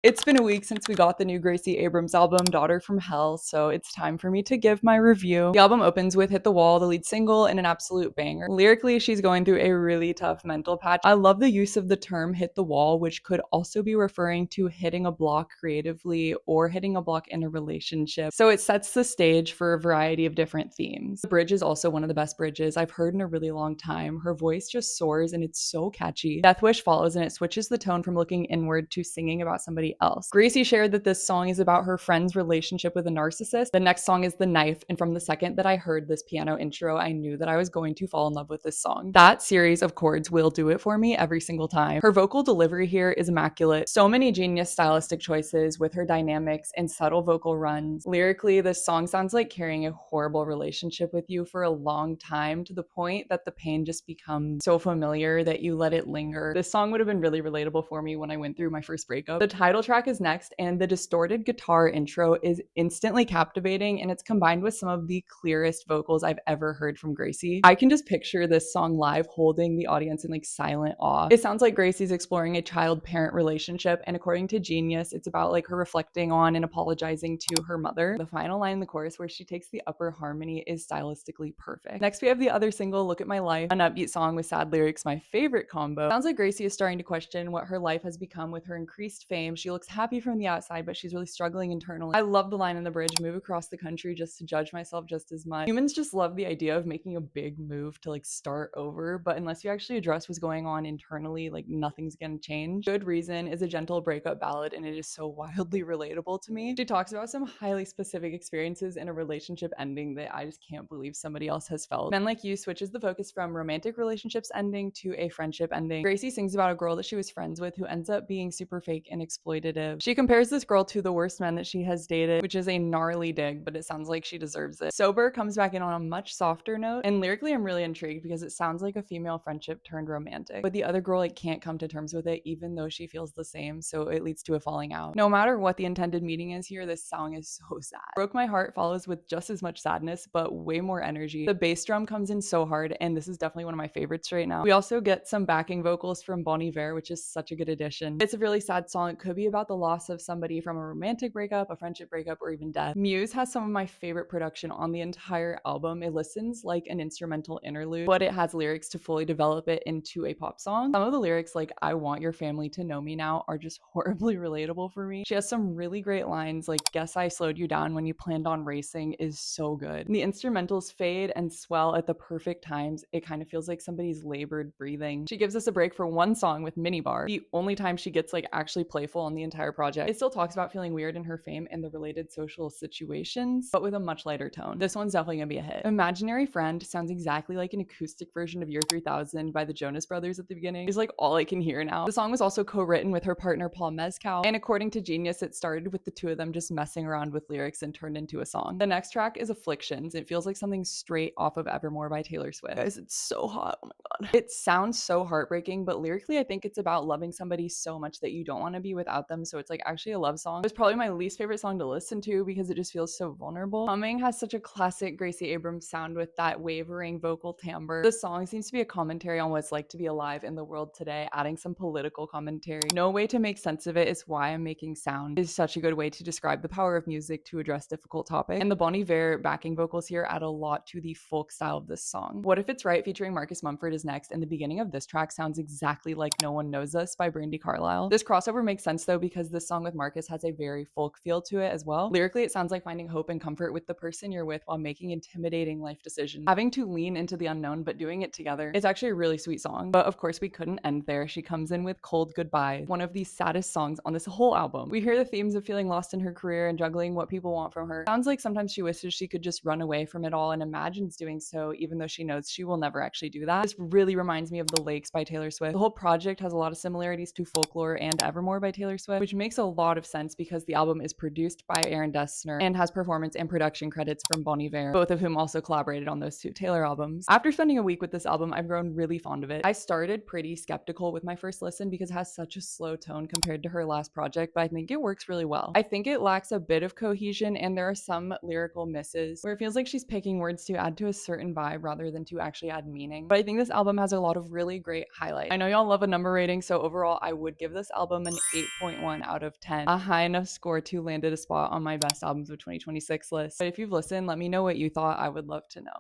It's been a week since we got the new Gracie Abrams album, Daughter from Hell, so it's time for me to give my review. The album opens with Hit the Wall, the lead single, and an absolute banger. Lyrically, she's going through a really tough mental patch. I love the use of the term hit the wall, which could also be referring to hitting a block creatively or hitting a block in a relationship. So it sets the stage for a variety of different themes. The bridge is also one of the best bridges I've heard in a really long time. Her voice just soars and it's so catchy. Death Wish follows and it switches the tone from looking inward to singing about somebody else. Gracie shared that this song is about her friend's relationship with a narcissist. The next song is The Knife, and from the second that I heard this piano intro, I knew that I was going to fall in love with this song. That series of chords will do it for me every single time. Her vocal delivery here is immaculate. So many genius stylistic choices with her dynamics and subtle vocal runs. Lyrically, this song sounds like carrying a horrible relationship with you for a long time, to the point that the pain just becomes so familiar that you let it linger. This song would have been really relatable for me when I went through my first breakup. The title track is next, and the distorted guitar intro is instantly captivating, and it's combined with some of the clearest vocals I've ever heard from Gracie. I can just picture this song live holding the audience in like silent awe. It sounds like Gracie's exploring a child-parent relationship, and according to Genius, it's about like her reflecting on and apologizing to her mother. The final line in the chorus where she takes the upper harmony is stylistically perfect. Next, we have the other single, Look at My Life, an upbeat song with sad lyrics, my favorite combo. Sounds like Gracie is starting to question what her life has become with her increased fame. She looks happy from the outside, but she's really struggling internally. I love the line in the bridge, move across the country just to judge myself just as much. Humans just love the idea of making a big move to like start over, but unless you actually address what's going on internally, like nothing's gonna change. Good Reason is a gentle breakup ballad, and it is so wildly relatable to me. She talks about some highly specific experiences in a relationship ending that I just can't believe somebody else has felt. Men Like You switches the focus from romantic relationships ending to a friendship ending. Gracie sings about a girl that she was friends with who ends up being super fake and exploitative. She compares this girl to the worst men that she has dated, which is a gnarly dig, but it sounds like she deserves it. Sober comes back in on a much softer note, and lyrically I'm really intrigued because it sounds like a female friendship turned romantic, but the other girl like can't come to terms with it even though she feels the same, so it leads to a falling out. No matter what the intended meaning is here, this song is so sad. Broke My Heart follows with just as much sadness, but way more energy. The bass drum comes in so hard, and this is definitely one of my favorites right now. We also get some backing vocals from Bon Iver, which is such a good addition. It's a really sad song. It could be about the loss of somebody from a romantic breakup, a friendship breakup, or even death. Muse has some of my favorite production on the entire album. It listens like an instrumental interlude, but it has lyrics to fully develop it into a pop song. Some of the lyrics, like I Want Your Family to Know Me Now, are just horribly relatable for me. She has some really great lines, like Guess I Slowed You Down When You Planned on Racing is so good. And the instrumentals fade and swell at the perfect times. It kind of feels like somebody's labored breathing. She gives us a break for one song with Minibar, the only time she gets like actually playful on the entire project. It still talks about feeling weird in her fame and the related social situations, but with a much lighter tone. This one's definitely gonna be a hit. Imaginary Friend sounds exactly like an acoustic version of Year 3000 by the Jonas Brothers at the beginning. It's like all I can hear now. The song was also co-written with her partner Paul Mescal, and according to Genius, it started with the two of them just messing around with lyrics and turned into a song. The next track is Afflictions. It feels like something straight off of Evermore by Taylor Swift. Guys, it's so hot. Oh my god. It sounds so heartbreaking, but lyrically I think it's about loving somebody so much that you don't want to be without them, so it's like actually a love song. It's probably my least favorite song to listen to because it just feels so vulnerable. Humming has such a classic Gracie Abrams sound with that wavering vocal timbre. The song seems to be a commentary on what it's like to be alive in the world today, adding some political commentary. No way to make sense of it is why I'm making sound is such a good way to describe the power of music to address difficult topics. And the Bon Iver backing vocals here add a lot to the folk style of this song. What If It's Right featuring Marcus Mumford is next, and the beginning of this track sounds exactly like No One Knows Us by Brandy Carlisle. This crossover makes sense though because this song with Marcus has a very folk feel to it as well. Lyrically, it sounds like finding hope and comfort with the person you're with while making intimidating life decisions. Having to lean into the unknown but doing it together. It's actually a really sweet song. But of course we couldn't end there. She comes in with Cold Goodbye, one of the saddest songs on this whole album. We hear the themes of feeling lost in her career and juggling what people want from her. Sounds like sometimes she wishes she could just run away from it all and imagines doing so, even though she knows she will never actually do that. This really reminds me of The Lakes by Taylor Swift. The whole project has a lot of similarities to Folklore and Evermore by Taylor Swift, which makes a lot of sense because the album is produced by Aaron Dessner and has performance and production credits from Bon Iver, both of whom also collaborated on those two Taylor albums. After spending a week with this album, I've grown really fond of it. I started pretty skeptical with my first listen because it has such a slow tone compared to her last project, but I think it works really well. I think it lacks a bit of cohesion, and there are some lyrical misses where it feels like she's picking words to add to a certain vibe rather than to actually add meaning. But I think this album has a lot of really great highlights. I know y'all love a number rating, so overall I would give this album an 8.1 out of 10, a high enough score to land at a spot on my best albums of 2026 list. But if you've listened, let me know what you thought. I would love to know.